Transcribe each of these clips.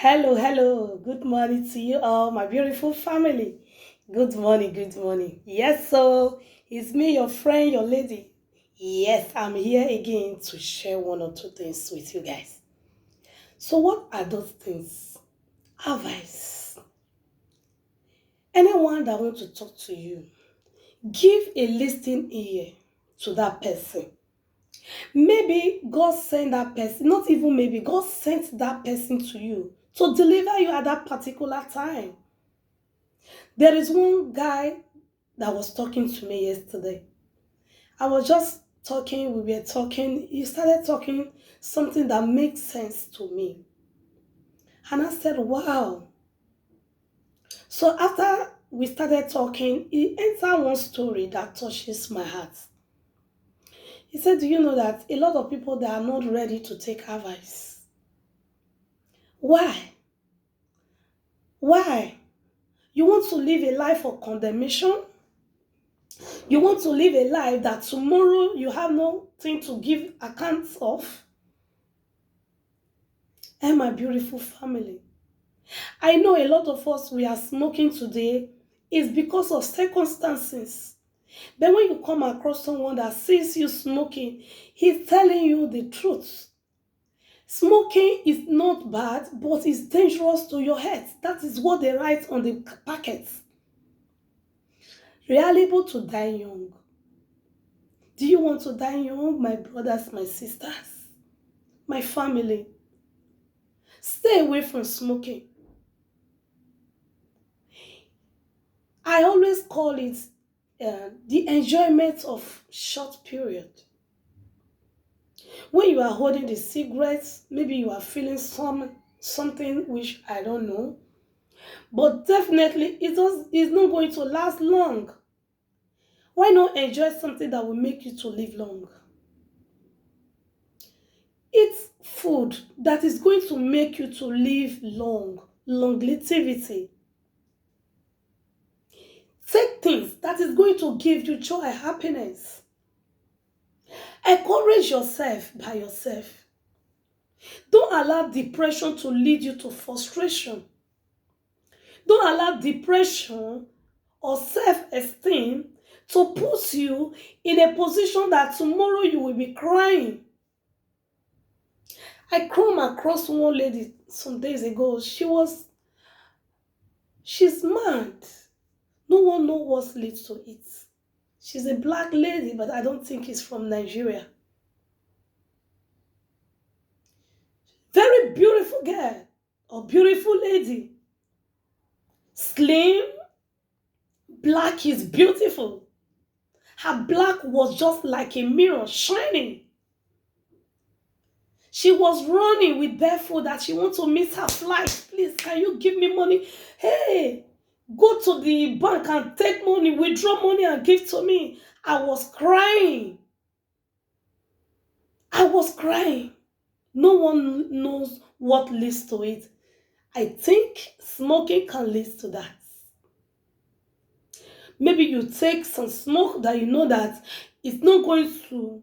Hello, hello. Good morning to you all, my beautiful family. Good morning, good morning. Yes, so it's me, your friend, your lady. Yes, I'm here again to share one or two things with you guys. So, what are those things? Advice. Anyone that wants to talk to you, give a listening ear to that person. Maybe God sent that person, not even maybe, God sent that person to you to deliver you at that particular time. There is one guy that was talking to me yesterday. I was just talking, we were talking, he started talking something that makes sense to me. And I said, wow. So after we started talking, he entered one story that touches my heart. He said, do you know that a lot of people that are not ready to take advice? Why? Why? You want to live a life of condemnation? You want to live a life that tomorrow you have nothing to give accounts of? And my beautiful family. I know a lot of us, we are smoking today is because of circumstances. But when you come across someone that sees you smoking, he's telling you the truth. Smoking is not bad, but it's dangerous to your health. That is what they write on the packets. Reliable to die young. Do you want to die young, my brothers, my sisters, my family? Stay away from smoking. I always call it the enjoyment of short period. When you are holding the cigarettes, maybe you are feeling something which I don't know, but definitely it's not going to last long. Why not enjoy something that will make you to live long? Eat food that is going to make you to live long, longevity. Take things that is going to give you joy, happiness. Encourage yourself by yourself. Don't allow depression to lead you to frustration. Don't allow depression or self-esteem to put you in a position that tomorrow you will be crying. I come across one lady some days ago. She's mad. No one knows what leads to it. She's a black lady, but I don't think she's from Nigeria. Very beautiful girl or beautiful lady. Slim, black is beautiful. Her black was just like a mirror shining. She was running with barefoot that she wants to miss her flight. Please, can you give me money? Hey, go to the bank and take money, withdraw money and give to me. I was crying. I was crying. No one knows what leads to it. I think smoking can lead to that. Maybe you take some smoke that you know that it's not going to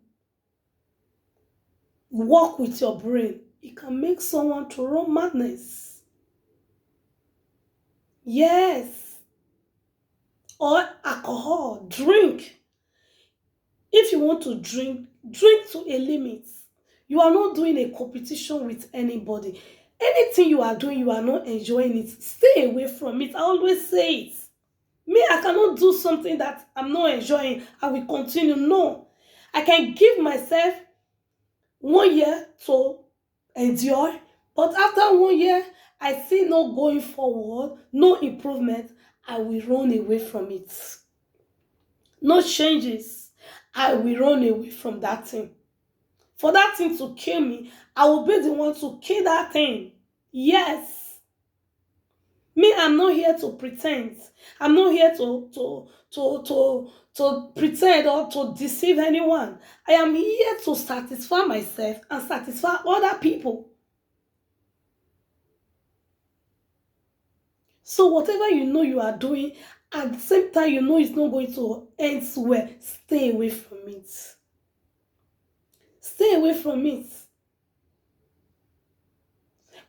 work with your brain. It can make someone to run madness. Yes. Or alcohol, drink. If you want to drink, drink to a limit. You are not doing a competition with anybody. Anything you are doing, you are not enjoying it. Stay away from it. I always say it. Me, I cannot do something that I'm not enjoying. I will continue. No. I can give myself 1 year to endure, but after 1 year, I see no going forward, no improvement. I will run away from it. No changes. I will run away from that thing. For that thing to kill me, I will be the one to kill that thing. Yes. Me, I'm not here to pretend. I'm not here to pretend or to deceive anyone. I am here to satisfy myself and satisfy other people. So whatever you know you are doing, at the same time you know it's not going to end well, stay away from it. Stay away from it.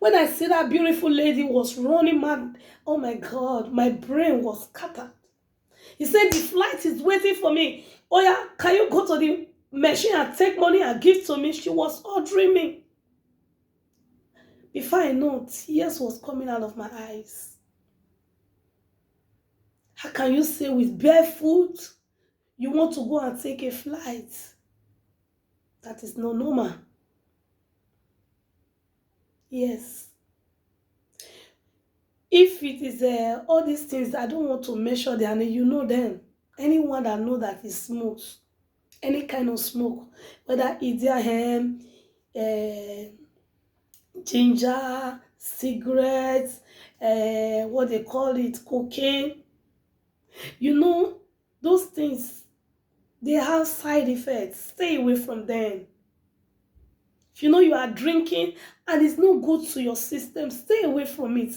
When I see that beautiful lady was running mad, oh my God, my brain was scattered. He said, the flight is waiting for me. Oh yeah, can you go to the machine and take money and give to me? She was ordering me. Before I know, tears was coming out of my eyes. How can you say with barefoot you want to go and take a flight? That is not normal. Yes. If it is all these things, I don't want to measure them, and you know them. Anyone that know that is smoke, any kind of smoke, whether it's their hemp, ginger, cigarettes, what they call it, cocaine. You know, those things, they have side effects. Stay away from them. If you know you are drinking and it's not good to your system, stay away from it.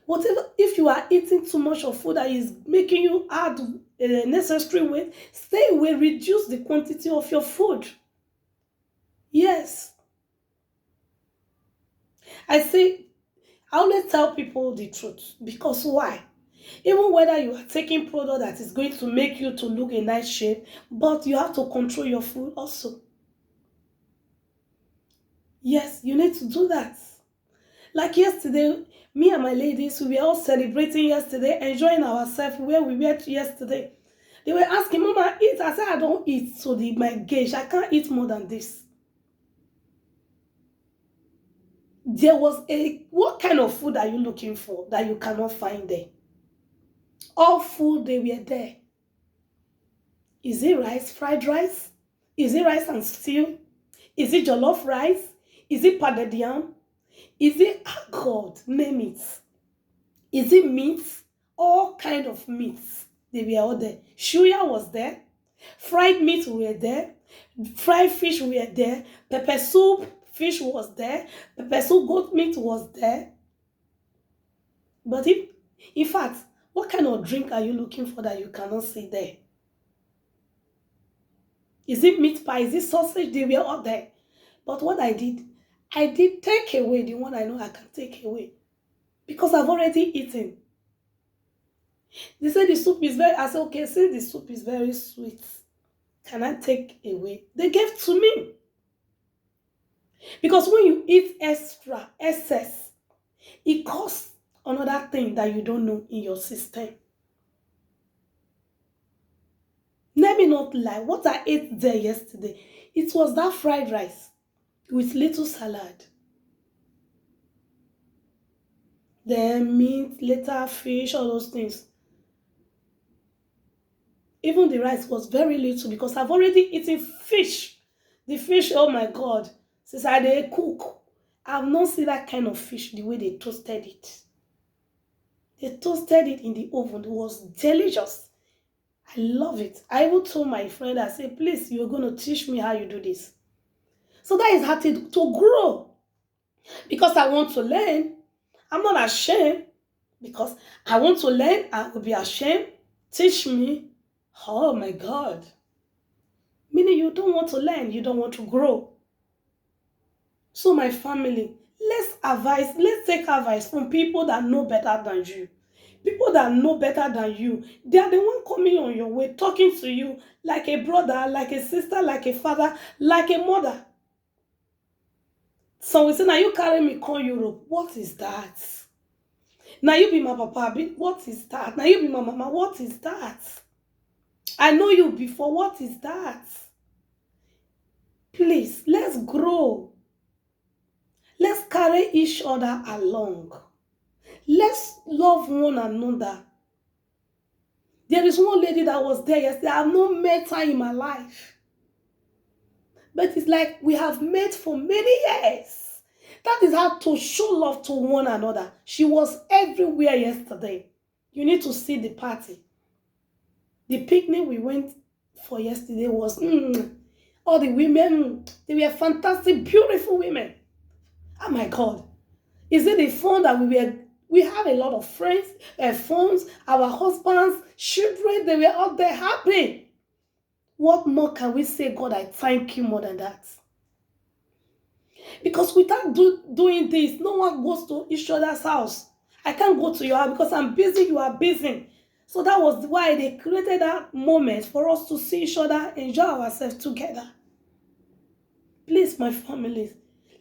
Whatever, if you are eating too much of food that is making you add necessary weight, stay away, reduce the quantity of your food. Yes, I say, I always tell people the truth because why? Even whether you are taking product that is going to make you to look in nice shape, but you have to control your food also. Yes, you need to do that. Like yesterday, me and my ladies, we were all celebrating yesterday, enjoying ourselves where we were yesterday. They were asking, Mama, eat. I said, I don't eat. So my gauge, I can't eat more than this. There was what kind of food are you looking for that you cannot find there? All food, they were there. Is it rice, fried rice? Is it rice and stew? Is it jollof rice? Is it pounded yam? Is it, oh God, name it. Is it meat? All kind of meats. They were all there. Suya was there. Fried meat were there. Fried fish were there. Pepper soup fish was there. Pepper soup goat meat was there. But in fact, what kind of drink are you looking for that you cannot see there? Is it meat pie? Is it sausage? They were all there. But what I did take away the one I know I can take away because I've already eaten. They said the soup is very, I said, okay, since the soup is very sweet, can I take away? They gave to me. Because when you eat excess, it causes another thing that you don't know in your system. Let me not lie. What I ate there yesterday, it was that fried rice with little salad. Then meat, later fish, all those things. Even the rice was very little because I've already eaten fish. The fish, oh my God, since I did cook, I've not seen that kind of fish the way they toasted it. They toasted it in the oven. It was delicious. I love it. I even told my friend, I said, please, you're going to teach me how you do this. So that is how to grow. Because I want to learn. I'm not ashamed. Because I want to learn. I will be ashamed. Teach me. Oh my God. Meaning you don't want to learn. You don't want to grow. So my family, let's take advice from people that know better than you. People that know better than you, they are the one coming on your way, talking to you like a brother, like a sister, like a father, like a mother. So we say, now you carry me come Europe. What is that? Now you be my papa. What is that? Now you be my mama. What is that? I know you before. What is that? Please, let's grow. Let's carry each other along. Let's love one another. There is one lady that was there yesterday. I have not met her in my life. But it's like we have met for many years. That is how to show love to one another. She was everywhere yesterday. You need to see the party. The picnic we went for yesterday was, all the women, they were fantastic, beautiful women. Oh my God. Is it the fun that we have a lot of friends, phones, our husbands, children, they were out there happy. What more can we say, God, I thank you more than that? Because without doing this, no one goes to each other's house. I can't go to your house because I'm busy, you are busy. So that was why they created that moment for us to see each other, enjoy ourselves together. Please, my families,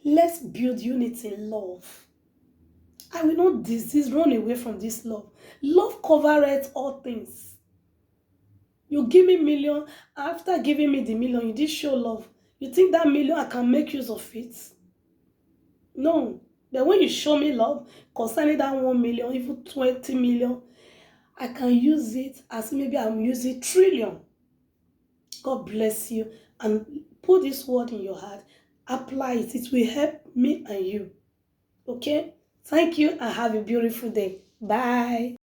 let's build unity in love. I will not disease run away from this love. Love covereth all things. You give me million, after giving me the million, you did show love. You think that million I can make use of it? No. But when you show me love concerning that 1 million, even 20 million, I can use it as maybe I'm using trillion. God bless you. And put this word in your heart. Apply it. It will help me and you. Okay? Thank you and have a beautiful day. Bye.